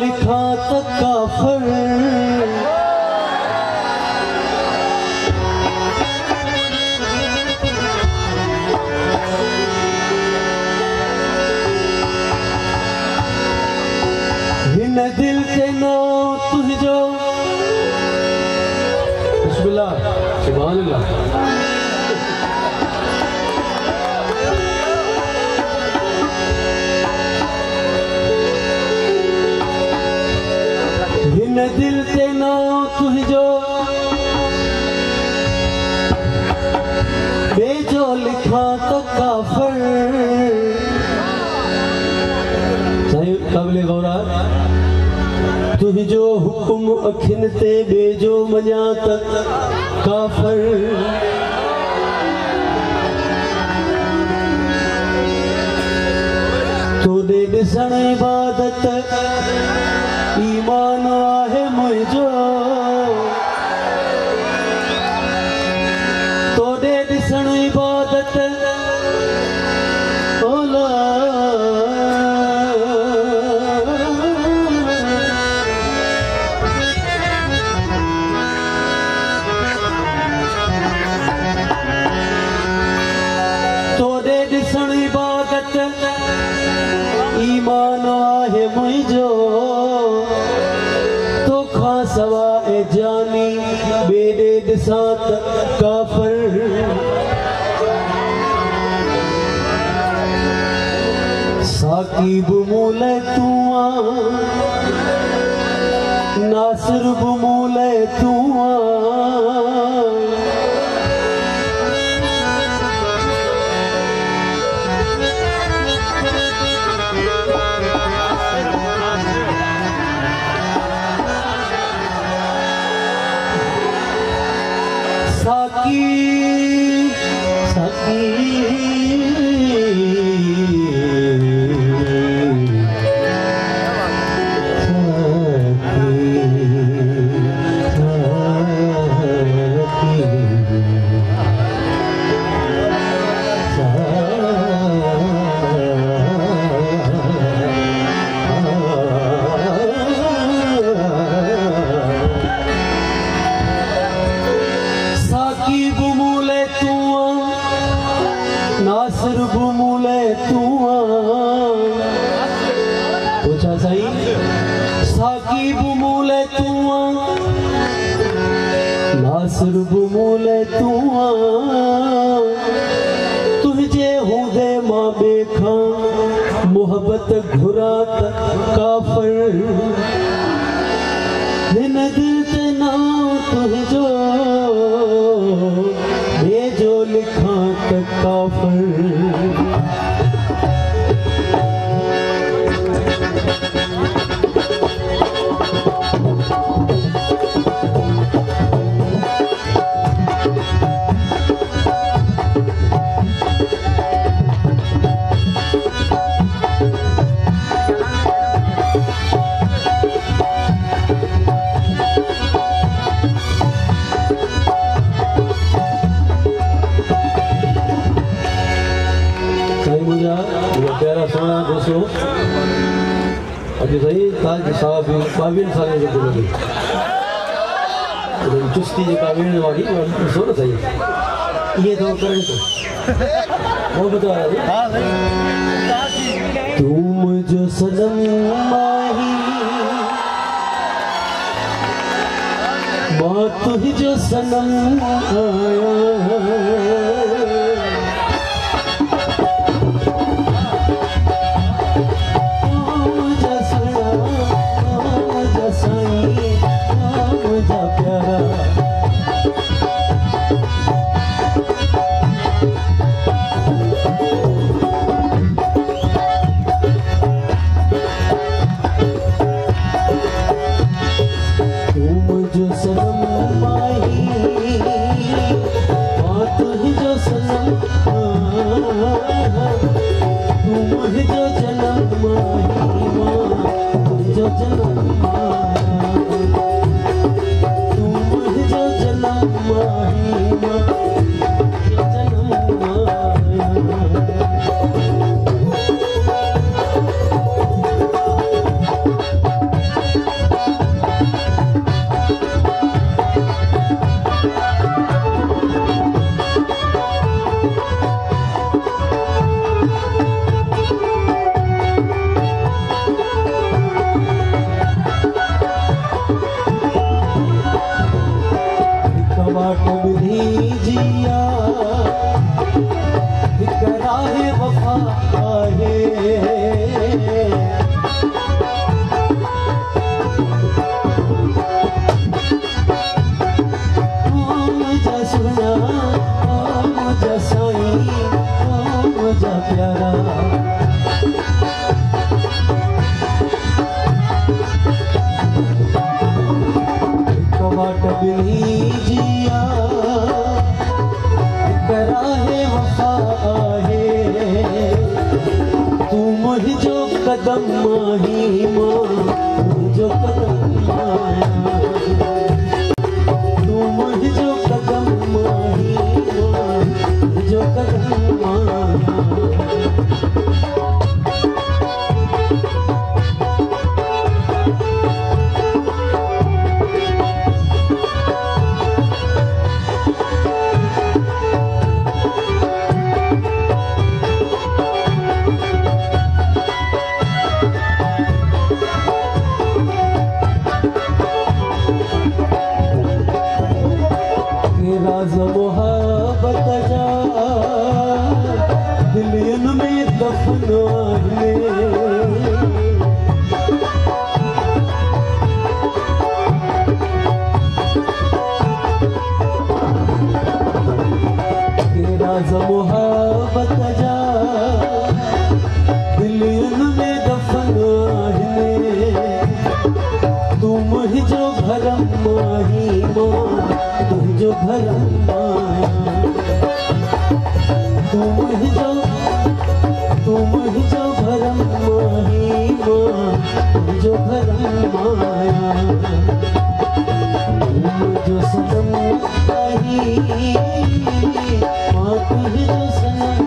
लिखा तक काफर हिन दिल के नो तुझो बिस्मिल्लाह सुभान अल्लाह हिन दिल ते नो तुझो बेजो लिखा तो काफर साईं काबिल गौरा तुझो हुकुम अखिन ते बेजो मञा तक काफर तोड़े ॾिसण इबादत ईमान आहे मुझो तोड़े ॾिसण इबादत ओला तोड़े ॾिसण इबादत ईमान आहे मुझो सवाए जानी बेड़े दिसात काफर साकी बुमूले तुआ नासिर बुमूले तुआ साकी साकी नासिर बुमूले तुआ पूछा सही साकी बुमूले तुआ नासिर बुमूले तुआ तुझे हूंदे मां बेखा मोहब्बत घुरात काफर हिन दिल ते ना तुझो बेजो लिखा तक काफर प्यारा सोना दोस्तों अॼु सही ताज साहब 22 साल जो लॻी चुस्ती जेका वेण वारी ॾिसो न सही इहे थो करे थो वो ॿुधायो तूं मुंहिंजो सनम माही मां तुंहिंजो सनम आहियां वफा आहे मुझा सुना मुझा साईं मुझा प्यारा कवाट बिनी जिया कराहे वफा आहे तू मुझो कदम माही मां मुझो कदम माया तू मुझो कदम माही मां मुझो कदम माया राज मोहब्बत जा दिलियन में दफन आहे राज मोहब्बत जा दिलियन में दफन आहे तू मुझो भरम माही मां तुझो भरम माया तू मुझो भरम माही मां तुझो भरम माया मुझो सनम माही मां तुझो सनम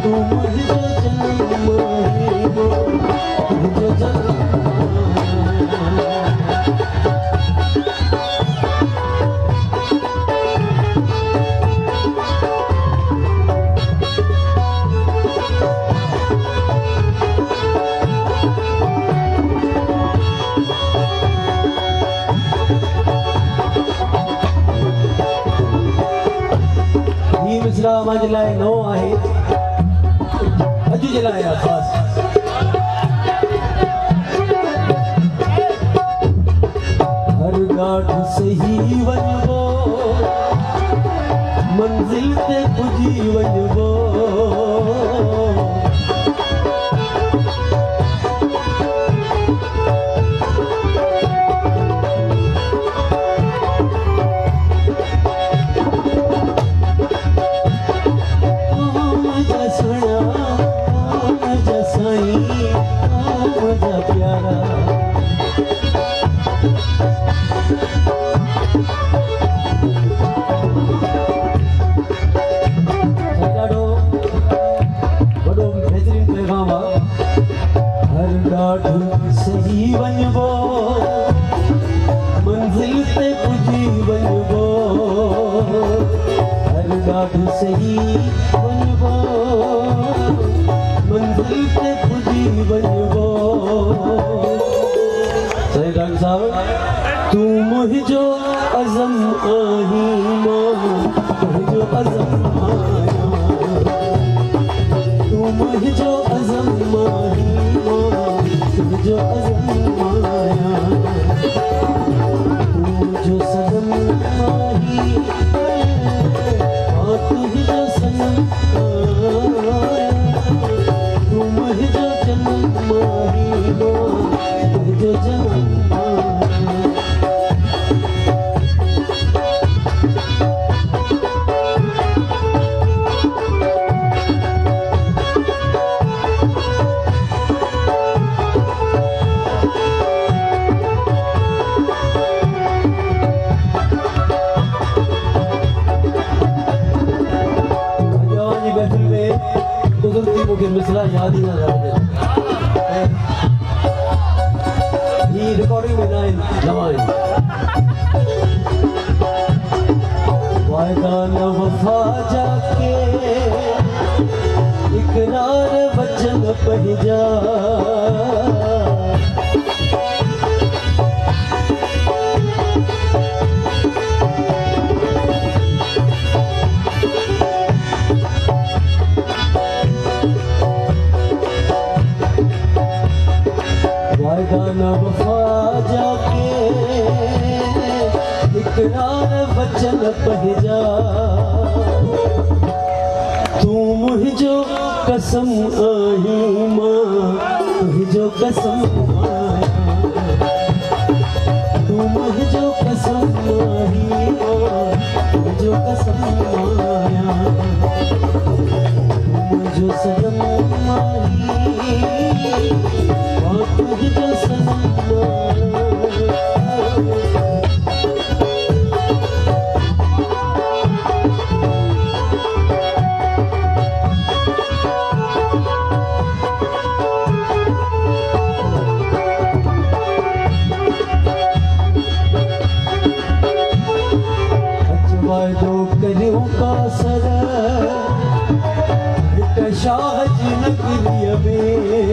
तू मुझो जन्म माही मां तुझो जन्म मिसरा मुंहिंजे लाइ नओं आहे अॼु जे लाइ ख़ासि हर ॾाढ सही वञिबो मंज़िल ते पुॼी वञिबो सही वञिबो मंज़िल ते पुॼी वञिबो हर ॾाढो सही वञिबो मंज़िल ते पुॼी वञिबो सही डॉक्टर साहब तू मुझो अज़म आही मां तुझो अज़म आया तू मुझो अज़म आही तुझो अज़म माया तुझो सनम माही मां तुझो सनम माया तू मुझो जन्म माही मां तुझो जन्म मुझे मिसरा याद ही ना रहे ये रिकॉर्डिंग में ना जमाए वायदा न वफा जाके इकरार वचन पढ़ जा बेगाना वफा जाके इकरार वचन पहजा तू मुझो कसम आई मां तुझो कसम आया तू मुझो कसम आई मां तुझो कसम आया मुझो सनम आई और तुझो सनम का सर शाह जी नगरी में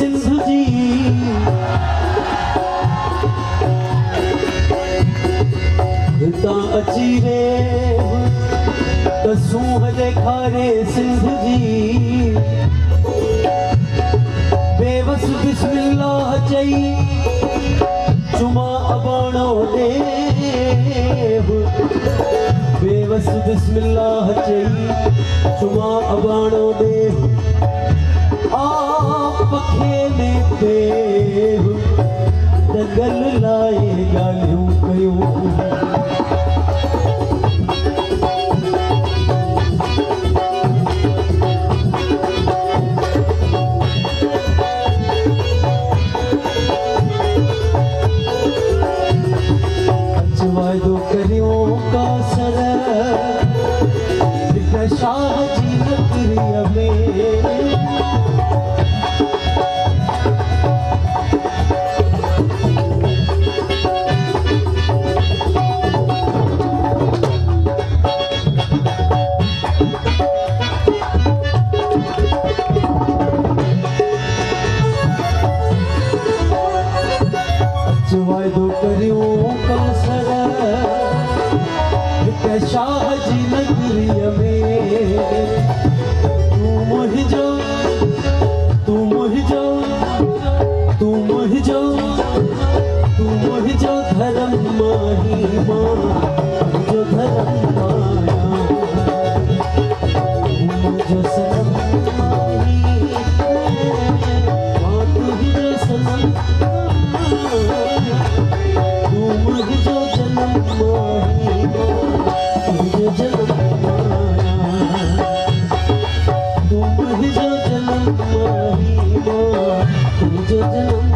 सिंधु जी हितां अची वे त सूंह ॾेखारे सिंधु जी बेवस बिस्मिल्लाह चई चुमा अबाणो देव बेवस बिस्मिल्लाह चई चुमा अबाणो देव पखे में पेव दगल लाए गालियों कयूं वायदो करियो का सर शाह जी नगरी में वायदो करियो का सर शाह जी नगरी में तू मुझो तू मुझो तू मुझो तू मुझो धर्म माही मां मुझो धर्म माया मुझो सनम माही मां तुझो सनम तू मुझो जन्म माही तुझो जन्म माया तू मुझो जन्म माही मां तुझो जन्म